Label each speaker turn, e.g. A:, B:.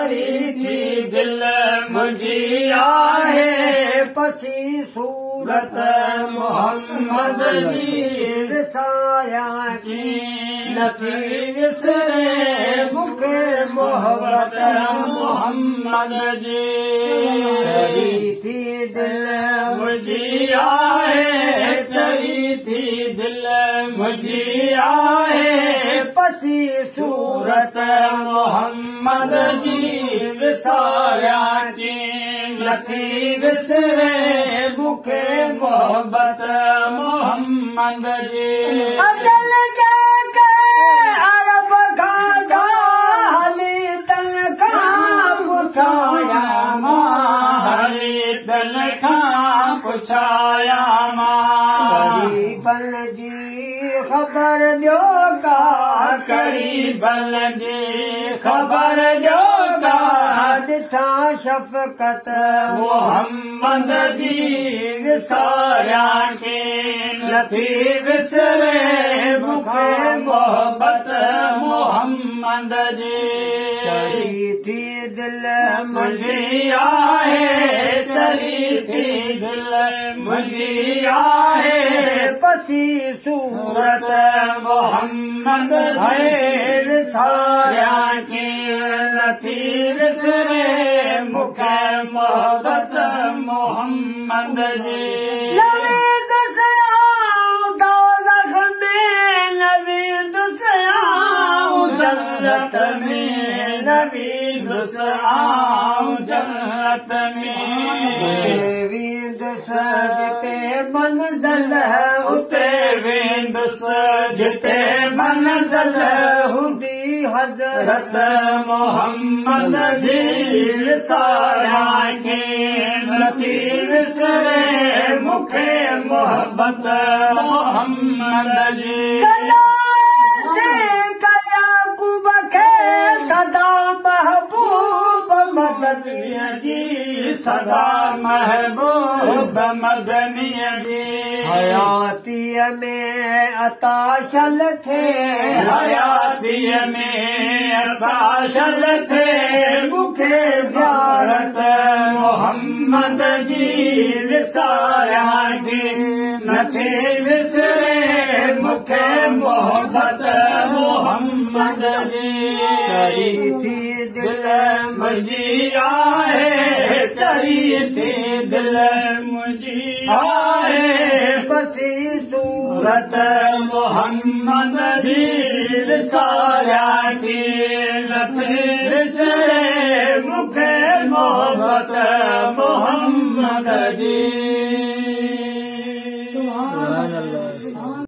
A: चरी थी दिल मुंहिंजी आहे पसी सूरत मोहम्मद जी विसारियां थी नसी विसरे मूंखे मोहब्बत मोहम्मद जी चरी थी दिल मुंहिंजी आहे चरी थी दिल मुंहिंजी आहे पसी सूरत मोहम्मद जी विसारियां थी नसी विसरे मूंखे मोहब्बत मोहम्मद जी अजल के अरब खां हली तन खां पुछाया मां हली तन खां पुछाया मां गरीबन जी ख़बर ॾियो का गरीबन जी ख़बर ॾियो का ॾिठा शफ़क़त मोहम्मद जी विसारियां खे नथी विसरे मूंखे मोहब्बत मोहम्मद जी चरी थी दिल मुंहिंजी आहे चरी थी दिल मुंहिंजी आहे पसी सूरत मोहम्मद जी विसारियां खे नथी विसरे मूंखे मोहब्बत मोहम्मद जी नवीद सयाऊं दोज़ख में नवीद सयाऊं जन्नत में नवीद सयाऊं जन्नत में वेंदुसि जिते मंज़िल उते वेंदुसि जिते मंज़िल हूंदी हज़रत मोहम्मद जी विसारियां खे नथी विसरे मूंखे मोहब्बत मोहम्मद जी याकूब खे सदा महबूब मदनीअ जी सदा महबूब मदनीअ जी हयातीअ में अताशल थे हयातीअ में अताशल थे मूंखे ज़ियारत मोहम्मद जी विसारियां थी नथी विसरे मूंखे मोहब्बत मोहम्मद जी चरी थी दिल मुंहिंजी आहे चरी थी दिल मुंहिंजी आहे पसी सूरत मोहम्मद जी विसारियां थी नथी विसरे मूंखे मोहब्बत मोहम्मद जी